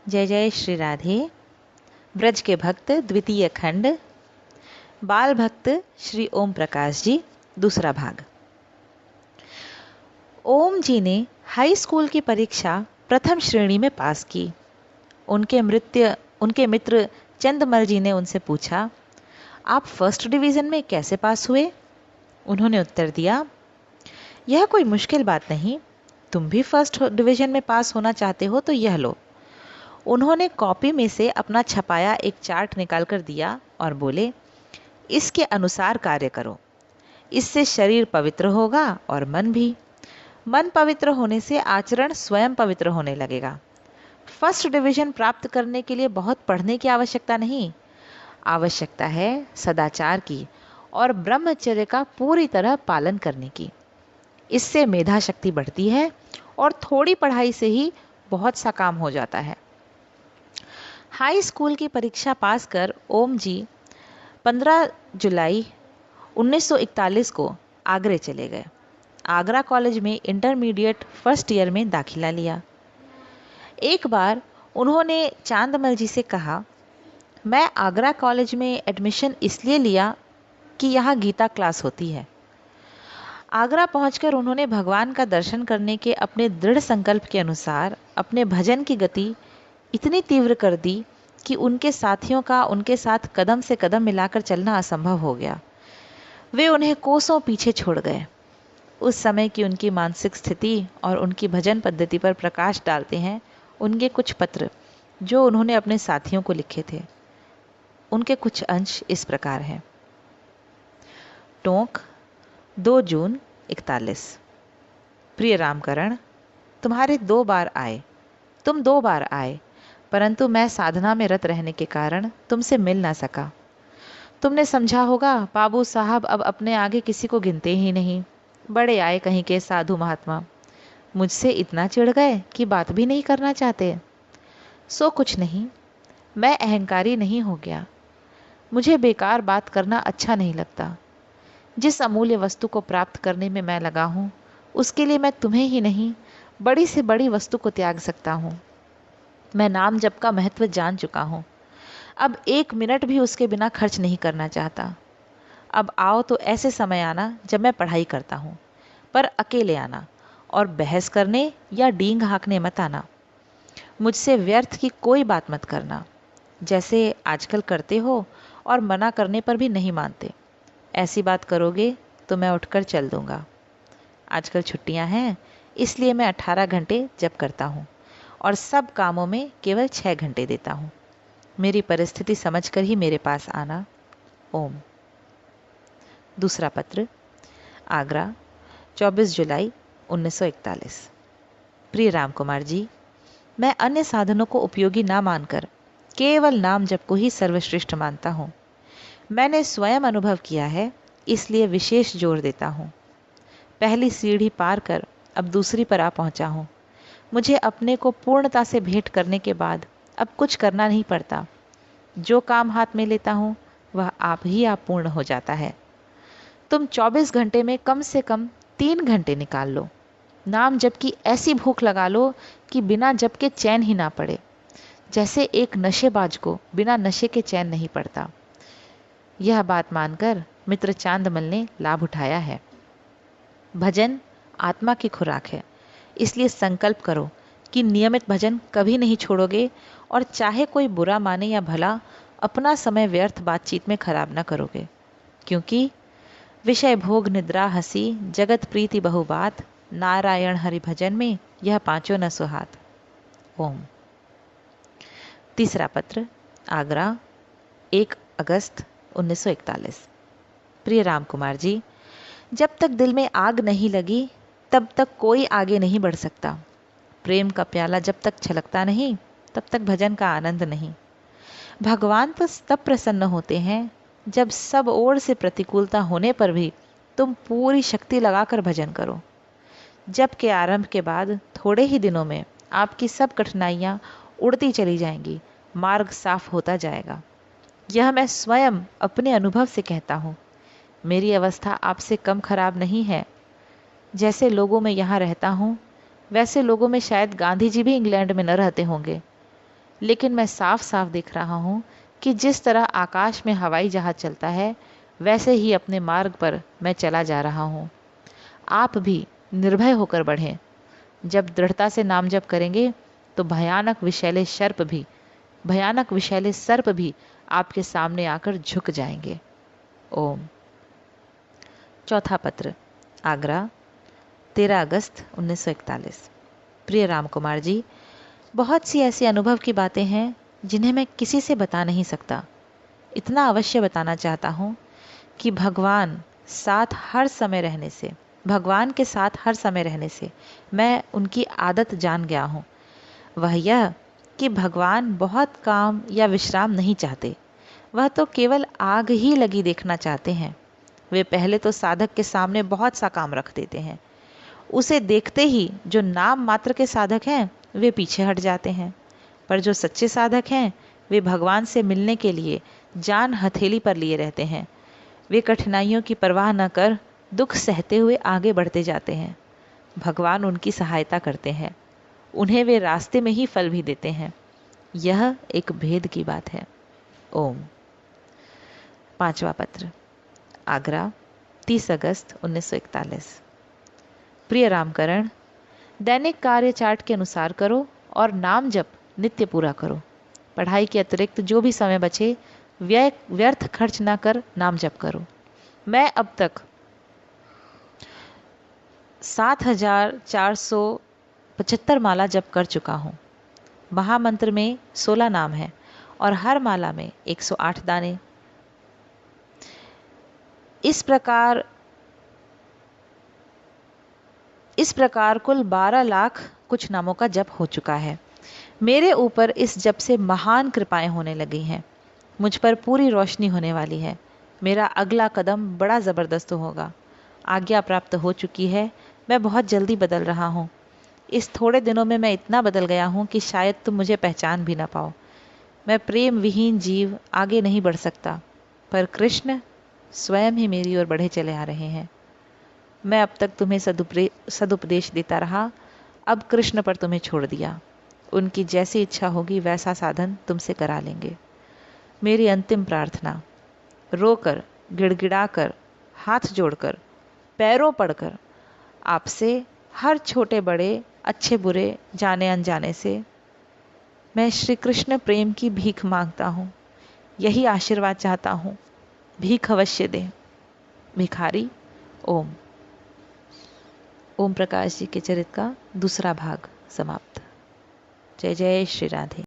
जय जय श्री राधे। ब्रज के भक्त द्वितीय खंड, बाल भक्त श्री ओम प्रकाश जी, दूसरा भाग। ओम जी ने हाई स्कूल की परीक्षा प्रथम श्रेणी में पास की। उनके मित्र चंदमल जी ने उनसे पूछा, आप फर्स्ट डिवीज़न में कैसे पास हुए? उन्होंने उत्तर दिया, यह कोई मुश्किल बात नहीं, तुम भी फर्स्ट डिवीज़न में पास होना चाहते हो तो यह लो। उन्होंने कॉपी में से अपना छपाया एक चार्ट निकालकर दिया और बोले, इसके अनुसार कार्य करो, इससे शरीर पवित्र होगा और मन भी। मन पवित्र होने से आचरण स्वयं पवित्र होने लगेगा। फर्स्ट डिवीजन प्राप्त करने के लिए बहुत पढ़ने की आवश्यकता नहीं, आवश्यकता है सदाचार की और ब्रह्मचर्य का पूरी तरह पालन करने की। इससे मेधा शक्ति बढ़ती है और थोड़ी पढ़ाई से ही बहुत सा काम हो जाता है। हाई स्कूल की परीक्षा पास कर ओम जी 15 जुलाई 1941 को आगरे चले गए। आगरा कॉलेज में इंटरमीडिएट फर्स्ट ईयर में दाखिला लिया। एक बार उन्होंने चांदमल जी से कहा, मैं आगरा कॉलेज में एडमिशन इसलिए लिया कि यहाँ गीता क्लास होती है। आगरा पहुंचकर उन्होंने भगवान का दर्शन करने के अपने दृढ़ संकल्प के अनुसार अपने भजन की गति इतनी तीव्र कर दी कि उनके साथियों का उनके साथ कदम से कदम मिलाकर चलना असंभव हो गया। वे उन्हें कोसों पीछे छोड़ गए। उस समय की उनकी मानसिक स्थिति और उनकी भजन पद्धति पर प्रकाश डालते हैं उनके कुछ पत्र जो उन्होंने अपने साथियों को लिखे थे। उनके कुछ अंश इस प्रकार हैं। टोंक, 2 जून 41। प्रिय रामकरण, तुम्हारे 2 बार आए, तुम 2 बार आए, परंतु मैं साधना में रत रहने के कारण तुमसे मिल ना सका। तुमने समझा होगा बाबू साहब अब अपने आगे किसी को गिनते ही नहीं। बड़े आए कहीं के साधु महात्मा, मुझसे इतना चिढ़ गए कि बात भी नहीं करना चाहते। सो कुछ नहीं, मैं अहंकारी नहीं हो गया। मुझे बेकार बात करना अच्छा नहीं लगता। जिस अमूल्य वस्तु को प्राप्त करने में मैं लगा हूँ, उसके लिए मैं तुम्हें ही नहीं, बड़ी से बड़ी वस्तु को त्याग सकता हूँ। मैं नाम जप का महत्व जान चुका हूँ। अब 1 मिनट भी उसके बिना खर्च नहीं करना चाहता। अब आओ तो ऐसे समय आना जब मैं पढ़ाई करता हूँ, पर अकेले आना, और बहस करने या डींग हाँकने मत आना। मुझसे व्यर्थ की कोई बात मत करना, जैसे आजकल करते हो और मना करने पर भी नहीं मानते। ऐसी बात करोगे तो मैं उठकर चल दूंगा। आजकल छुट्टियां हैं, इसलिए मैं 18 घंटे जप करता हूँ और सब कामों में केवल 6 घंटे देता हूँ। मेरी परिस्थिति समझकर ही मेरे पास आना। ओम। दूसरा पत्र, आगरा, 24 जुलाई 1941। प्रिय राम कुमार जी, मैं अन्य साधनों को उपयोगी ना मानकर केवल नाम जप को ही सर्वश्रेष्ठ मानता हूँ। मैंने स्वयं अनुभव किया है, इसलिए विशेष जोर देता हूँ। पहली सीढ़ी पार कर अब दूसरी पर आ पहुँचा हूँ। मुझे अपने को पूर्णता से भेंट करने के बाद अब कुछ करना नहीं पड़ता। जो काम हाथ में लेता हूँ वह आप ही आप पूर्ण हो जाता है। तुम 24 घंटे में कम से कम 3 घंटे निकाल लो। नाम जप की ऐसी भूख लगा लो कि बिना जप के चैन ही ना पड़े, जैसे एक नशेबाज को बिना नशे के चैन नहीं पड़ता। यह बात मानकर मित्र चांदमल ने लाभ उठाया है। भजन आत्मा की खुराक है, इसलिए संकल्प करो कि नियमित भजन कभी नहीं छोड़ोगे और चाहे कोई बुरा माने या भला, अपना समय व्यर्थ बातचीत में खराब ना करोगे, क्योंकि विषय भोग निद्रा हंसी जगत प्रीति बहु बात, नारायण हरि भजन में यह 5 न सुहात। ओम। तीसरा पत्र, आगरा, 1 अगस्त 1941। प्रिय राम कुमार जी, जब तक दिल में आग नहीं लगी तब तक कोई आगे नहीं बढ़ सकता। प्रेम का प्याला जब तक छलकता नहीं तब तक भजन का आनंद नहीं। भगवान तो तब प्रसन्न होते हैं जब सब ओर से प्रतिकूलता होने पर भी तुम पूरी शक्ति लगाकर भजन करो। जब के आरंभ के बाद थोड़े ही दिनों में आपकी सब कठिनाइयाँ उड़ती चली जाएंगी, मार्ग साफ होता जाएगा। यह मैं स्वयं अपने अनुभव से कहता हूँ। मेरी अवस्था आपसे कम खराब नहीं है। जैसे लोगों में यहाँ रहता हूँ, वैसे लोगों में शायद गांधी जी भी इंग्लैंड में न रहते होंगे। लेकिन मैं साफ साफ देख रहा हूँ कि जिस तरह आकाश में हवाई जहाज चलता है, वैसे ही अपने मार्ग पर मैं चला जा रहा हूँ। आप भी निर्भय होकर बढ़ें। जब दृढ़ता से नाम जप करेंगे तो भयानक विषैले सर्प भी आपके सामने आकर झुक जाएंगे। ओम। चौथा पत्र, आगरा, 13 अगस्त 1941। प्रिय राम कुमार जी, बहुत सी ऐसी अनुभव की बातें हैं जिन्हें मैं किसी से बता नहीं सकता। इतना अवश्य बताना चाहता हूँ कि भगवान के साथ हर समय रहने से मैं उनकी आदत जान गया हूँ। वह यह कि भगवान बहुत काम या विश्राम नहीं चाहते, वह तो केवल आग ही लगी देखना चाहते हैं। वे पहले तो साधक के सामने बहुत सा काम रख देते हैं। उसे देखते ही जो नाम मात्र के साधक हैं वे पीछे हट जाते हैं, पर जो सच्चे साधक हैं वे भगवान से मिलने के लिए जान हथेली पर लिए रहते हैं। वे कठिनाइयों की परवाह न कर दुख सहते हुए आगे बढ़ते जाते हैं। भगवान उनकी सहायता करते हैं, उन्हें वे रास्ते में ही फल भी देते हैं। यह एक भेद की बात है। ओम। पांचवा पत्र, आगरा, 30 अगस्त 1941। प्रिय रामकरण, दैनिक कार्य चार्ट के अनुसार करो और नाम जप नित्य पूरा करो। पढ़ाई के अतिरिक्त जो भी समय बचे व्यर्थ खर्च ना कर नाम जप करो। मैं अब तक 7475 माला जप कर चुका हूँ। महामंत्र में 16 नाम हैं और हर माला में 108 दाने। इस प्रकार कुल 12 लाख कुछ नामों का जप हो चुका है। मेरे ऊपर इस जप से महान कृपाएं होने लगी हैं। मुझ पर पूरी रोशनी होने वाली है। मेरा अगला कदम बड़ा ज़बरदस्त होगा। आज्ञा प्राप्त हो चुकी है। मैं बहुत जल्दी बदल रहा हूँ। इस थोड़े दिनों में मैं इतना बदल गया हूँ कि शायद तुम मुझे पहचान भी ना पाओ। मैं प्रेम विहीन जीव आगे नहीं बढ़ सकता, पर कृष्ण स्वयं ही मेरी ओर बढ़े चले आ रहे हैं। मैं अब तक तुम्हें सदुपदेश देता रहा, अब कृष्ण पर तुम्हें छोड़ दिया। उनकी जैसी इच्छा होगी वैसा साधन तुमसे करा लेंगे। मेरी अंतिम प्रार्थना, रोकर, गिड़गिड़ाकर, हाथ जोड़कर, पैरों पड़कर आपसे, हर छोटे बड़े, अच्छे बुरे, जाने अनजाने से मैं श्री कृष्ण प्रेम की भीख मांगता हूँ। यही आशीर्वाद चाहता हूँ। भीख अवश्य दें। भिखारी। ओम। ओम प्रकाश जी के चरित्र का दूसरा भाग समाप्त। जय जय श्री राधे।